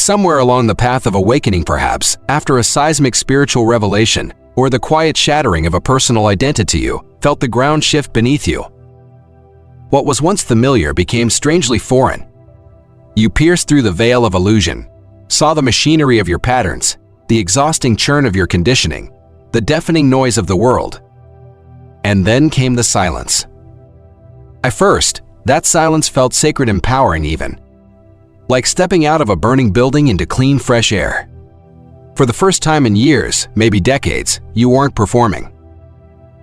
Somewhere along the path of awakening, perhaps, after a seismic spiritual revelation, or the quiet shattering of a personal identity, you felt the ground shift beneath you. What was once familiar became strangely foreign. You pierced through the veil of illusion, saw the machinery of your patterns, the exhausting churn of your conditioning, the deafening noise of the world. And then came the silence. At first, that silence felt sacred, empowering even. Like stepping out of a burning building into clean, fresh air. For the first time in years, maybe decades, you weren't performing.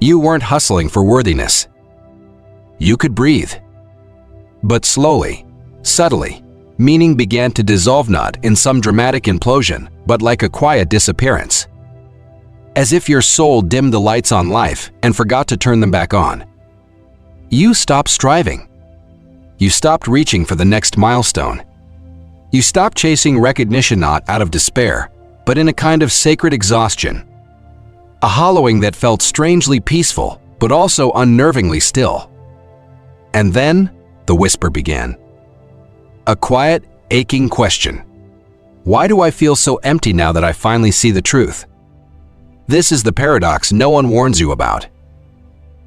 You weren't hustling for worthiness. You could breathe. But slowly, subtly, meaning began to dissolve, not in some dramatic implosion, but like a quiet disappearance. As if your soul dimmed the lights on life and forgot to turn them back on. You stopped striving. You stopped reaching for the next milestone. You stopped chasing recognition, not out of despair, but in a kind of sacred exhaustion. A hollowing that felt strangely peaceful, but also unnervingly still. And then, the whisper began. A quiet, aching question. Why do I feel so empty now that I finally see the truth? This is the paradox no one warns you about.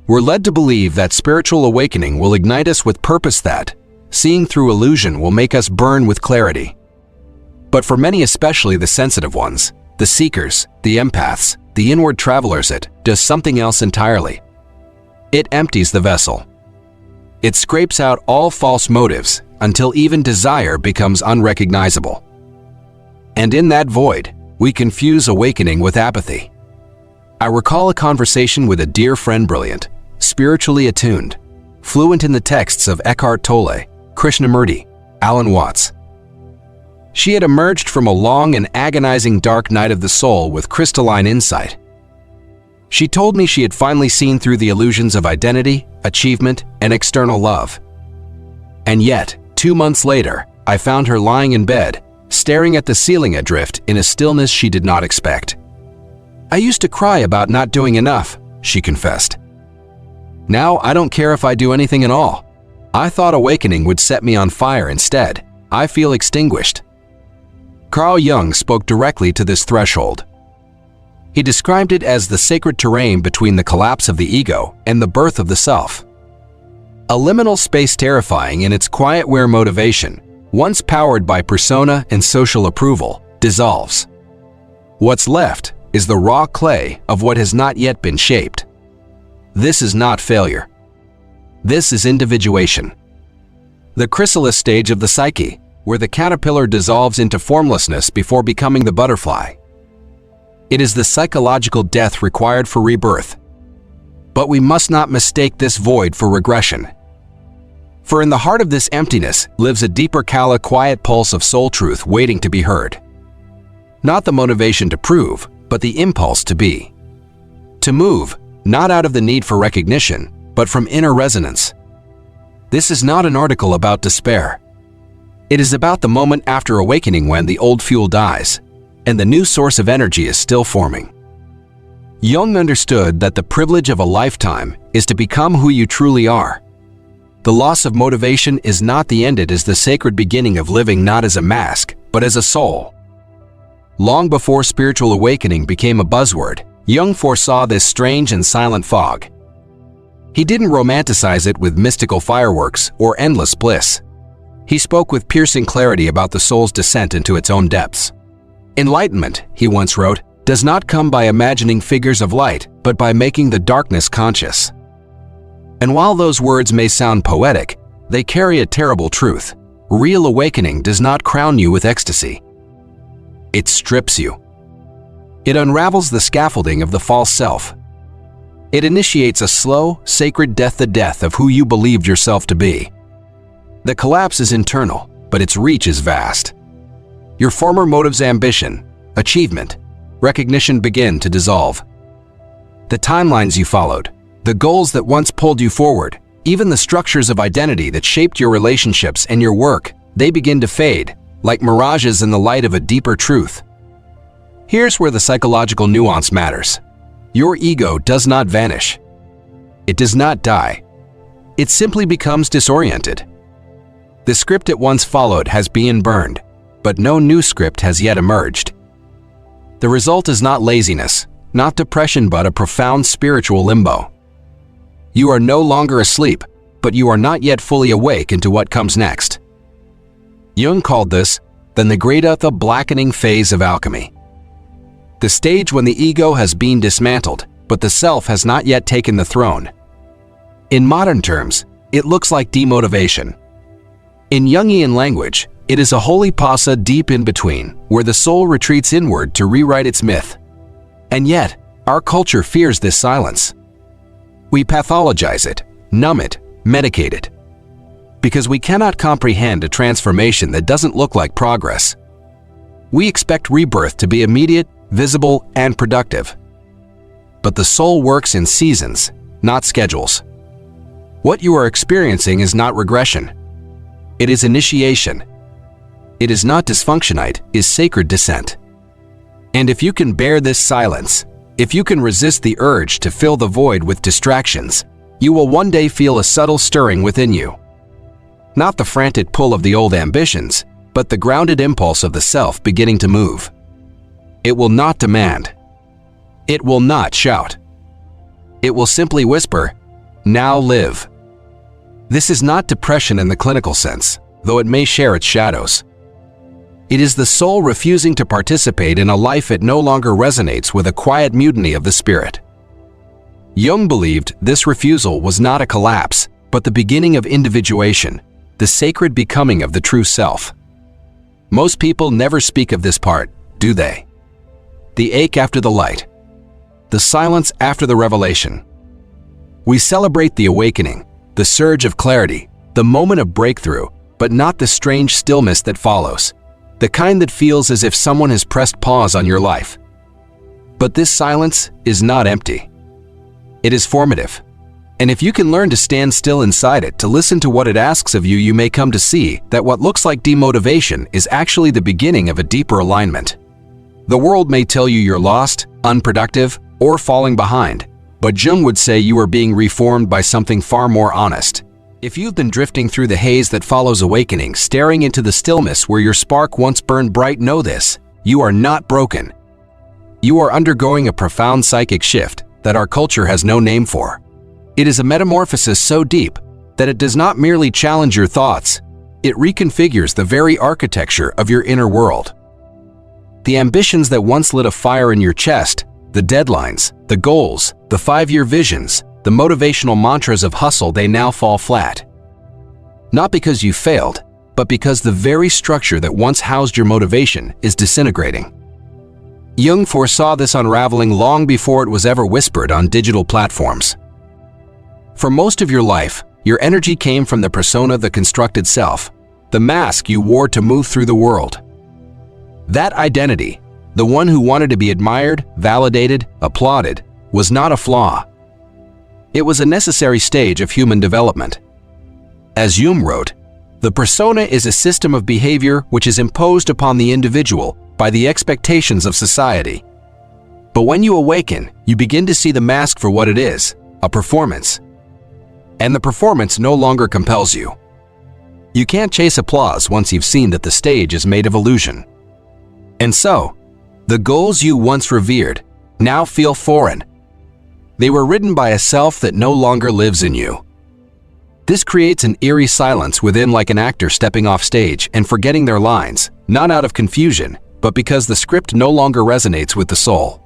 We're led to believe that spiritual awakening will ignite us with purpose, that seeing through illusion will make us burn with clarity. But for many, especially the sensitive ones, the seekers, the empaths, the inward travelers, it does something else entirely. It empties the vessel. It scrapes out all false motives until even desire becomes unrecognizable. And in that void, we confuse awakening with apathy. I recall a conversation with a dear friend, brilliant, spiritually attuned, fluent in the texts of Eckhart Tolle, Krishnamurti, Alan Watts. She had emerged from a long and agonizing dark night of the soul with crystalline insight. She told me she had finally seen through the illusions of identity, achievement, and external love. And yet, 2 months later, I found her lying in bed, staring at the ceiling adrift in a stillness she did not expect. I used to cry about not doing enough, she confessed. Now I don't care if I do anything at all. I thought awakening would set me on fire. Instead, I feel extinguished. Carl Jung spoke directly to this threshold. He described it as the sacred terrain between the collapse of the ego and the birth of the self. A liminal space terrifying in its quiet where motivation, once powered by persona and social approval, dissolves. What's left is the raw clay of what has not yet been shaped. This is not failure. This is individuation. The chrysalis stage of the psyche, where the caterpillar dissolves into formlessness before becoming the butterfly. It is the psychological death required for rebirth. But we must not mistake this void for regression. For in the heart of this emptiness lives a deeper, calla, quiet pulse of soul truth waiting to be heard. Not the motivation to prove, but the impulse to be. To move, not out of the need for recognition, but from inner resonance. This is not an article about despair. It is about the moment after awakening, when the old fuel dies, and the new source of energy is still forming. Jung understood that the privilege of a lifetime is to become who you truly are. The loss of motivation is not the end, it is the sacred beginning of living not as a mask, but as a soul. Long before spiritual awakening became a buzzword, Jung foresaw this strange and silent fog. He didn't romanticize it with mystical fireworks or endless bliss. He spoke with piercing clarity about the soul's descent into its own depths. Enlightenment, he once wrote, does not come by imagining figures of light, but by making the darkness conscious. And while those words may sound poetic, they carry a terrible truth. Real awakening does not crown you with ecstasy. It strips you. It unravels the scaffolding of the false self. It initiates a slow, sacred death, the death of who you believed yourself to be. The collapse is internal, but its reach is vast. Your former motives, ambition, achievement, recognition begin to dissolve. The timelines you followed, the goals that once pulled you forward, even the structures of identity that shaped your relationships and your work, they begin to fade, like mirages in the light of a deeper truth. Here's where the psychological nuance matters. Your ego does not vanish. It does not die. It simply becomes disoriented. The script it once followed has been burned, but no new script has yet emerged. The result is not laziness, not depression, but a profound spiritual limbo. You are no longer asleep, but you are not yet fully awake into what comes next. Jung called this then the great blackening phase of alchemy. The stage when the ego has been dismantled, but the self has not yet taken the throne. In modern terms, it looks like demotivation. In Jungian language, it is a holy pause deep in between, where the soul retreats inward to rewrite its myth. And yet, our culture fears this silence. We pathologize it, numb it, medicate it. Because we cannot comprehend a transformation that doesn't look like progress. We expect rebirth to be immediate, visible, and productive. But the soul works in seasons, not schedules. What you are experiencing is not regression. It is initiation. It is not dysfunction, it is sacred descent. And if you can bear this silence, if you can resist the urge to fill the void with distractions, you will one day feel a subtle stirring within you. Not the frantic pull of the old ambitions, but the grounded impulse of the self beginning to move. It will not demand. It will not shout. It will simply whisper, "Now live." This is not depression in the clinical sense, though it may share its shadows. It is the soul refusing to participate in a life it no longer resonates with, a quiet mutiny of the spirit. Jung believed this refusal was not a collapse, but the beginning of individuation, the sacred becoming of the true self. Most people never speak of this part, do they? The ache after the light. The silence after the revelation. We celebrate the awakening, the surge of clarity, the moment of breakthrough, but not the strange stillness that follows, the kind that feels as if someone has pressed pause on your life. But this silence is not empty. It is formative. And if you can learn to stand still inside it, to listen to what it asks of you, you may come to see that what looks like demotivation is actually the beginning of a deeper alignment. The world may tell you you're lost, unproductive, or falling behind, but Jung would say you are being reformed by something far more honest. If you've been drifting through the haze that follows awakening, staring into the stillness where your spark once burned bright, know this: you are not broken. You are undergoing a profound psychic shift that our culture has no name for. It is a metamorphosis so deep that it does not merely challenge your thoughts, it reconfigures the very architecture of your inner world. The ambitions that once lit a fire in your chest, the deadlines, the goals, the 5-year visions, the motivational mantras of hustle, they now fall flat. Not because you failed, but because the very structure that once housed your motivation is disintegrating. Jung foresaw this unraveling long before it was ever whispered on digital platforms. For most of your life, your energy came from the persona, the constructed self, the mask you wore to move through the world. That identity, the one who wanted to be admired, validated, applauded, was not a flaw. It was a necessary stage of human development. As Jung wrote, the persona is a system of behavior which is imposed upon the individual by the expectations of society. But when you awaken, you begin to see the mask for what it is, a performance. And the performance no longer compels you. You can't chase applause once you've seen that the stage is made of illusion. And so, the goals you once revered now feel foreign. They were written by a self that no longer lives in you. This creates an eerie silence within, like an actor stepping off stage and forgetting their lines, not out of confusion, but because the script no longer resonates with the soul.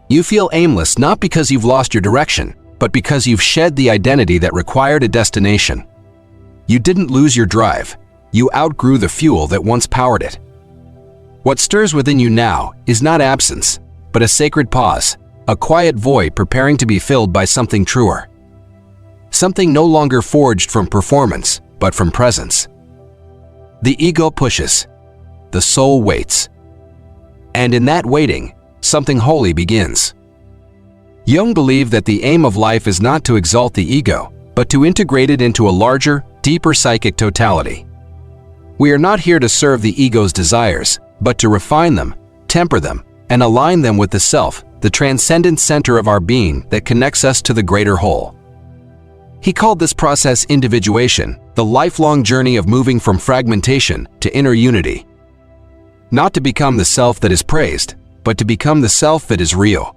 You feel aimless not because you've lost your direction, but because you've shed the identity that required a destination. You didn't lose your drive. You outgrew the fuel that once powered it. What stirs within you now is not absence, but a sacred pause, a quiet void preparing to be filled by something truer. Something no longer forged from performance, but from presence. The ego pushes. The soul waits. And in that waiting, something holy begins. Jung believed that the aim of life is not to exalt the ego, but to integrate it into a larger, deeper psychic totality. We are not here to serve the ego's desires, but to refine them, temper them, and align them with the self, the transcendent center of our being that connects us to the greater whole. He called this process individuation, the lifelong journey of moving from fragmentation to inner unity. not to become the self that is praised, but to become the self that is real.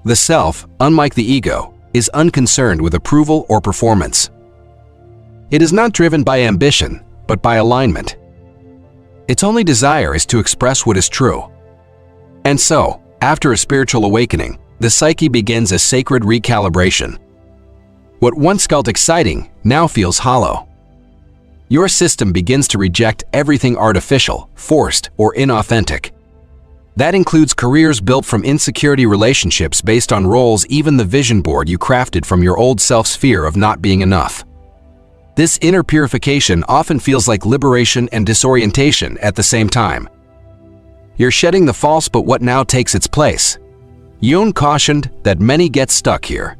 The self, unlike the ego, is unconcerned with approval or performance. It is not driven by ambition, but by alignment. Its only desire is to express what is true. And so, after a spiritual awakening, the psyche begins a sacred recalibration. What once felt exciting now feels hollow. Your system begins to reject everything artificial, forced, or inauthentic. That includes careers built from insecurity, relationships based on roles, even the vision board you crafted from your old self's fear of not being enough. This inner purification often feels like liberation and disorientation at the same time. You're shedding the false, but what now takes its place? Jung cautioned that many get stuck here.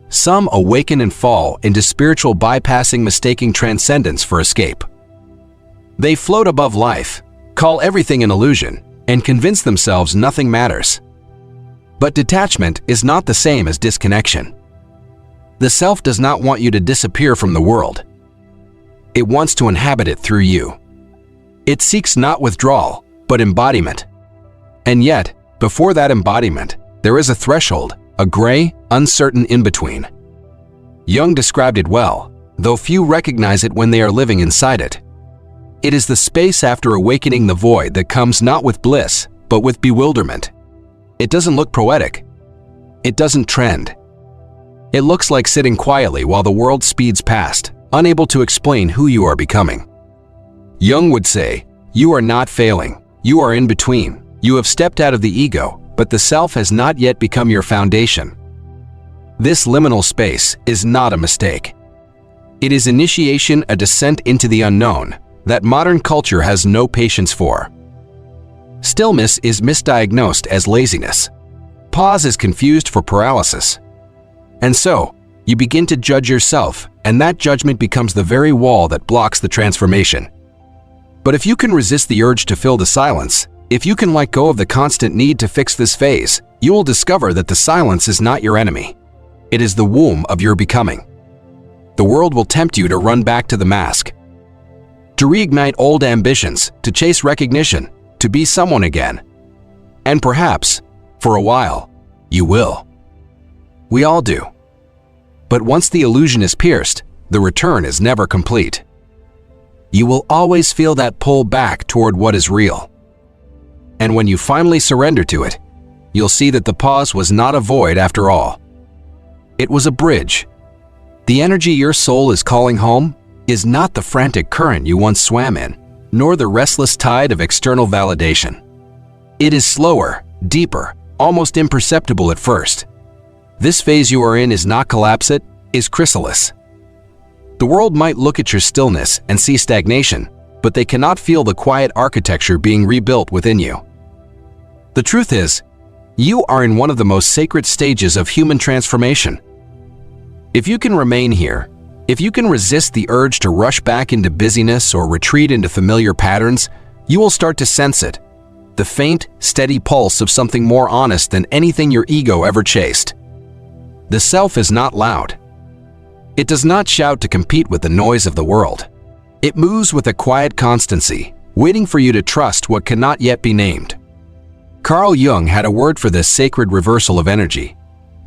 Some awaken and fall into spiritual bypassing, mistaking transcendence for escape. They float above life, call everything an illusion, and convince themselves nothing matters. But detachment is not the same as disconnection. The self does not want you to disappear from the world. It wants to inhabit it through you. It seeks not withdrawal, but embodiment. And yet, before that embodiment, there is a threshold, a gray, uncertain in-between. Jung described it well, though few recognize it when they are living inside it. It is the space after awakening, the void that comes not with bliss, but with bewilderment. It doesn't look poetic. It doesn't trend. It looks like sitting quietly while the world speeds past, unable to explain who you are becoming. Jung would say, you are not failing, you are in between. You have stepped out of the ego, but the self has not yet become your foundation. This liminal space is not a mistake. It is initiation, a descent into the unknown that modern culture has no patience for. Stillness is misdiagnosed as laziness. Pause is confused for paralysis. And so, you begin to judge yourself, and that judgment becomes the very wall that blocks the transformation. But if you can resist the urge to fill the silence, if you can let go of the constant need to fix this phase, you will discover that the silence is not your enemy. It is the womb of your becoming. The world will tempt you to run back to the mask, to reignite old ambitions, to chase recognition, to be someone again. And perhaps, for a while, you will. We all do. But once the illusion is pierced, the return is never complete. You will always feel that pull back toward what is real. And when you finally surrender to it, you'll see that the pause was not a void after all. It was a bridge. The energy your soul is calling home is not the frantic current you once swam in, nor the restless tide of external validation. It is slower, deeper, almost imperceptible at first. This phase you are in is not collapse, it is chrysalis. The world might look at your stillness and see stagnation, but they cannot feel the quiet architecture being rebuilt within you. The truth is, you are in one of the most sacred stages of human transformation. If you can remain here, if you can resist the urge to rush back into busyness or retreat into familiar patterns, you will start to sense it, the faint, steady pulse of something more honest than anything your ego ever chased. The self is not loud. It does not shout to compete with the noise of the world. It moves with a quiet constancy, waiting for you to trust what cannot yet be named. Carl Jung had a word for this sacred reversal of energy.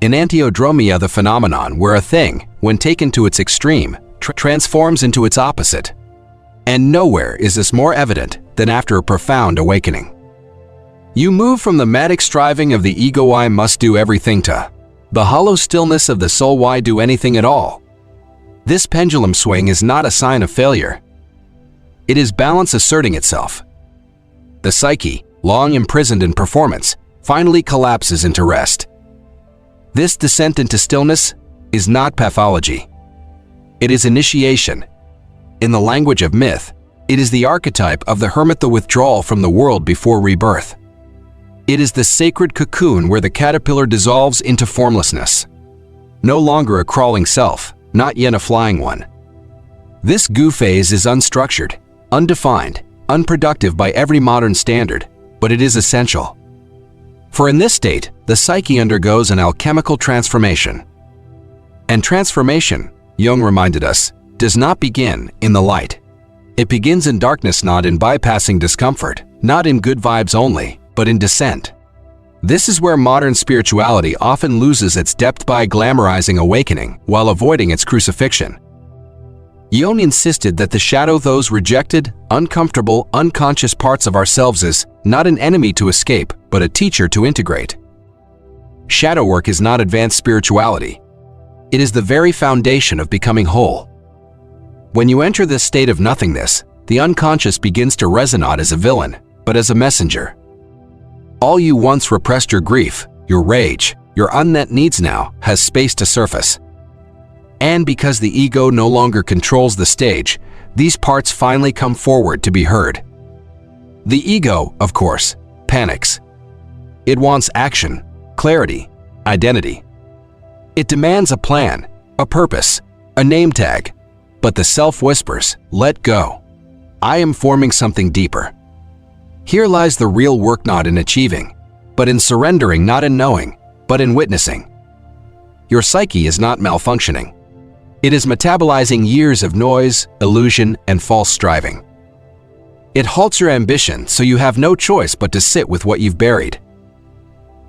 Enantiodromia, the phenomenon where a thing, when taken to its extreme, transforms into its opposite. And nowhere is this more evident than after a profound awakening. You move from the manic striving of the ego, I must do everything, to the hollow stillness of the soul, why do anything at all? This pendulum swing is not a sign of failure. It is balance asserting itself. The psyche, long imprisoned in performance, finally collapses into rest. This descent into stillness is not pathology. It is initiation. In the language of myth, it is the archetype of the hermit, the withdrawal from the world before rebirth. It is the sacred cocoon where the caterpillar dissolves into formlessness. No longer a crawling self, not yet a flying one. This goo phase is unstructured, undefined, unproductive by every modern standard, but it is essential. For in this state, the psyche undergoes an alchemical transformation. And transformation, Jung reminded us, does not begin in the light. It begins in darkness, not in bypassing discomfort, not in good vibes only, but in descent. This is where modern spirituality often loses its depth by glamorizing awakening while avoiding its crucifixion. Jung insisted that the shadow, those rejected, uncomfortable, unconscious parts of ourselves, is not an enemy to escape, but a teacher to integrate. Shadow work is not advanced spirituality. It is the very foundation of becoming whole. When you enter this state of nothingness, the unconscious begins to resonate not as a villain, but as a messenger. All you once repressed, your grief, your rage, your unmet needs, now has space to surface. And because the ego no longer controls the stage, these parts finally come forward to be heard. The ego, of course, panics. It wants action, clarity, identity. It demands a plan, a purpose, a name tag. But the self whispers, let go. I am forming something deeper. Here lies the real work, not in achieving, but in surrendering, not in knowing, but in witnessing. Your psyche is not malfunctioning. It is metabolizing years of noise, illusion, and false striving. It halts your ambition, so you have no choice but to sit with what you've buried.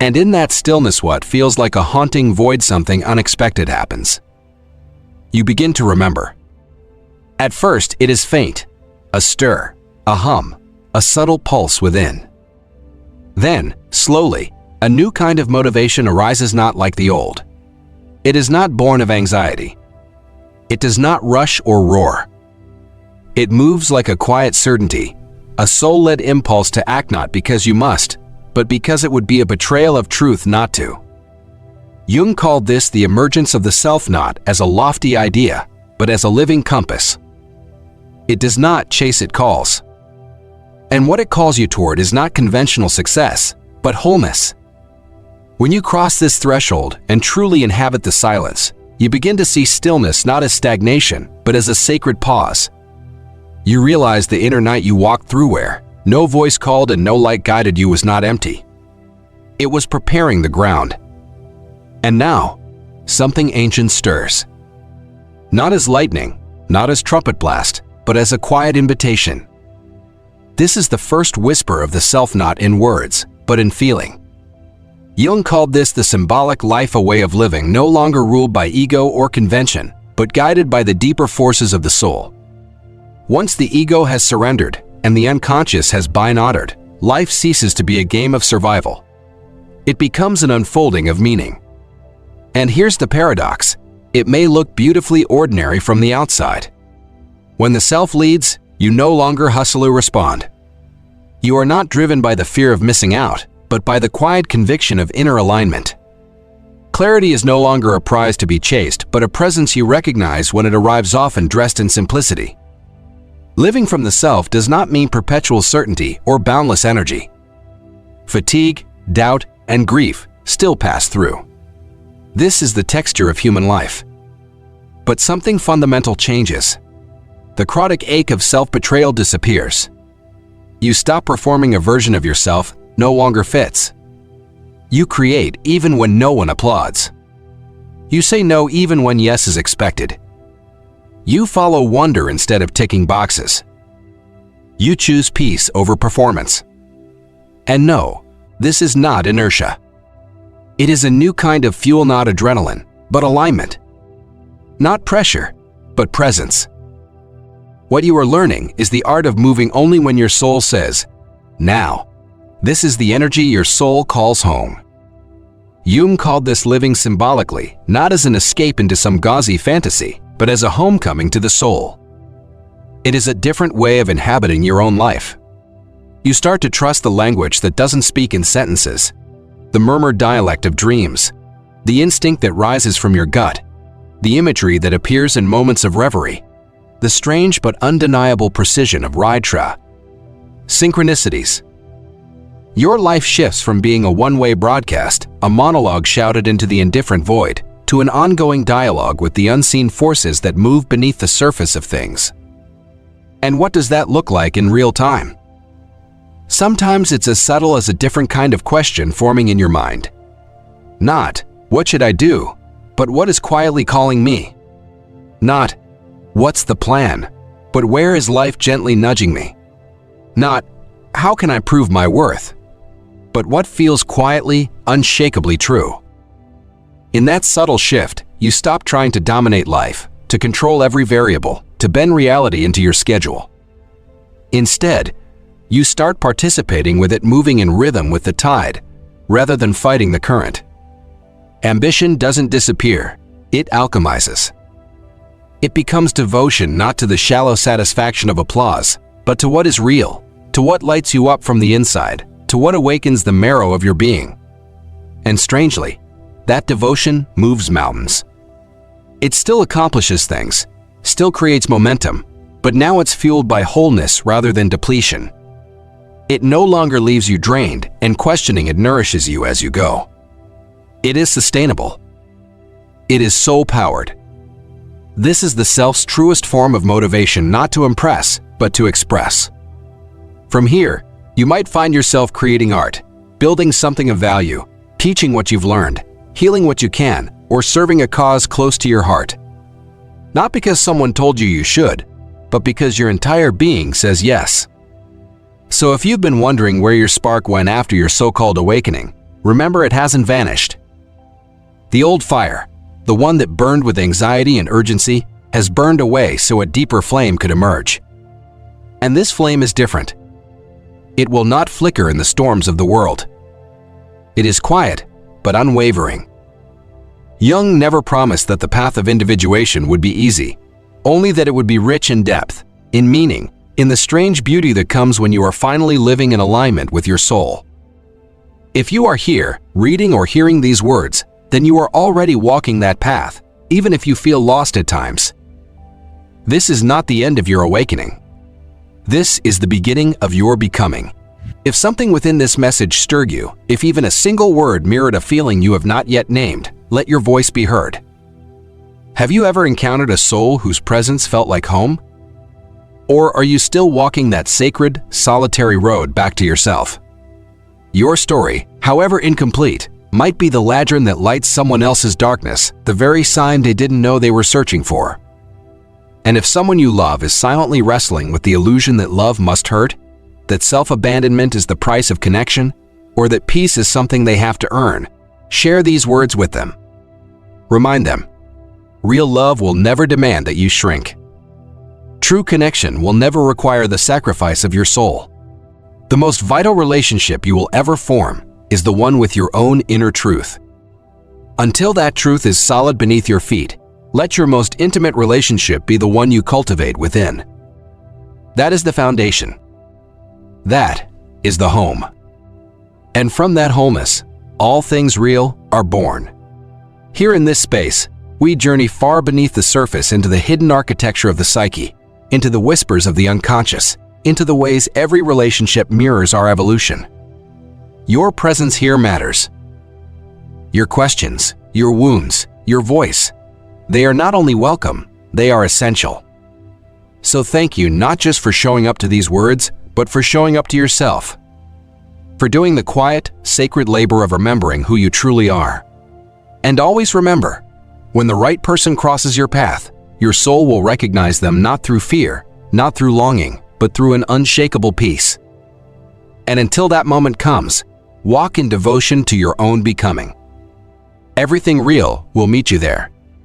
And in that stillness, what feels like a haunting void, something unexpected happens. You begin to remember. At first, it is faint, a stir, a hum, a subtle pulse within. Then, slowly, a new kind of motivation arises, not like the old. It is not born of anxiety. It does not rush or roar. It moves like a quiet certainty, a soul-led impulse to act, not because you must, but because it would be a betrayal of truth not to. Jung called this the emergence of the self, not as a lofty idea, but as a living compass. It does not chase, it calls. And what it calls you toward is not conventional success, but wholeness. When you cross this threshold and truly inhabit the silence, you begin to see stillness not as stagnation, but as a sacred pause. You realize the inner night you walked through, where no voice called and no light guided you, was not empty. It was preparing the ground. And now, something ancient stirs. Not as lightning, not as trumpet blast, but as a quiet invitation. This is the first whisper of the self, not in words, but in feeling. Jung called this the symbolic life, a way of living no longer ruled by ego or convention, but guided by the deeper forces of the soul. Once the ego has surrendered and the unconscious has binautered, life ceases to be a game of survival. It becomes an unfolding of meaning. And here's the paradox. It may look beautifully ordinary from the outside. When the self leads, you no longer hustle or respond. You are not driven by the fear of missing out, but by the quiet conviction of inner alignment. Clarity is no longer a prize to be chased, but a presence you recognize when it arrives, often dressed in simplicity. Living from the self does not mean perpetual certainty or boundless energy. Fatigue, doubt, and grief still pass through. This is the texture of human life. But something fundamental changes. The chronic ache of self-betrayal disappears. You stop performing a version of yourself no longer fits. You create even when no one applauds. You say no even when yes is expected. You follow wonder instead of ticking boxes. You choose peace over performance. And no, this is not inertia. It is a new kind of fuel, not adrenaline, but alignment. Not pressure, but presence. What you are learning is the art of moving only when your soul says, now. This is the energy your soul calls home. Jung called this living symbolically, not as an escape into some gauzy fantasy, but as a homecoming to the soul. It is a different way of inhabiting your own life. You start to trust the language that doesn't speak in sentences, the murmured dialect of dreams, the instinct that rises from your gut, the imagery that appears in moments of reverie, the strange but undeniable precision of Raitra. Synchronicities. Your life shifts from being a one-way broadcast, a monologue shouted into the indifferent void, to an ongoing dialogue with the unseen forces that move beneath the surface of things. And what does that look like in real time? Sometimes it's as subtle as a different kind of question forming in your mind. Not, what should I do? But what is quietly calling me? Not, what's the plan? But where is life gently nudging me? Not, how can I prove my worth? But what feels quietly, unshakably true. In that subtle shift, you stop trying to dominate life, to control every variable, to bend reality into your schedule. Instead, you start participating with it, moving in rhythm with the tide, rather than fighting the current. Ambition doesn't disappear, it alchemizes. It becomes devotion not to the shallow satisfaction of applause, but to what is real, to what lights you up from the inside, to what awakens the marrow of your being. And strangely, that devotion moves mountains. It still accomplishes things, still creates momentum, but now it's fueled by wholeness rather than depletion. It no longer leaves you drained, and questioning it nourishes you as you go. It is sustainable. It is soul-powered. This is the self's truest form of motivation, not to impress, but to express. From here, you might find yourself creating art, building something of value, teaching what you've learned, healing what you can, or serving a cause close to your heart. Not because someone told you you should, but because your entire being says yes. So if you've been wondering where your spark went after your so-called awakening, remember it hasn't vanished. The old fire, the one that burned with anxiety and urgency, has burned away so a deeper flame could emerge. And this flame is different. It will not flicker in the storms of the world. It is quiet, but unwavering. Jung never promised that the path of individuation would be easy, only that it would be rich in depth, in meaning, in the strange beauty that comes when you are finally living in alignment with your soul. If you are here, reading or hearing these words, then you are already walking that path, even if you feel lost at times. This is not the end of your awakening. This is the beginning of your becoming. If something within this message stirred you, if even a single word mirrored a feeling you have not yet named, let your voice be heard. Have you ever encountered a soul whose presence felt like home? Or are you still walking that sacred, solitary road back to yourself? Your story, however incomplete, might be the lantern that lights someone else's darkness, the very sign they didn't know they were searching for. And if someone you love is silently wrestling with the illusion that love must hurt, that self-abandonment is the price of connection, or that peace is something they have to earn, share these words with them. Remind them, real love will never demand that you shrink. True connection will never require the sacrifice of your soul. The most vital relationship you will ever form is the one with your own inner truth. Until that truth is solid beneath your feet, let your most intimate relationship be the one you cultivate within. That is the foundation. That is the home. And from that wholeness, all things real are born. Here in this space, we journey far beneath the surface into the hidden architecture of the psyche, into the whispers of the unconscious, into the ways every relationship mirrors our evolution. Your presence here matters. Your questions, your wounds, your voice, they are not only welcome, they are essential. So thank you not just for showing up to these words, but for showing up to yourself. For doing the quiet, sacred labor of remembering who you truly are. And always remember, when the right person crosses your path, your soul will recognize them not through fear, not through longing, but through an unshakable peace. And until that moment comes, walk in devotion to your own becoming. Everything real will meet you there.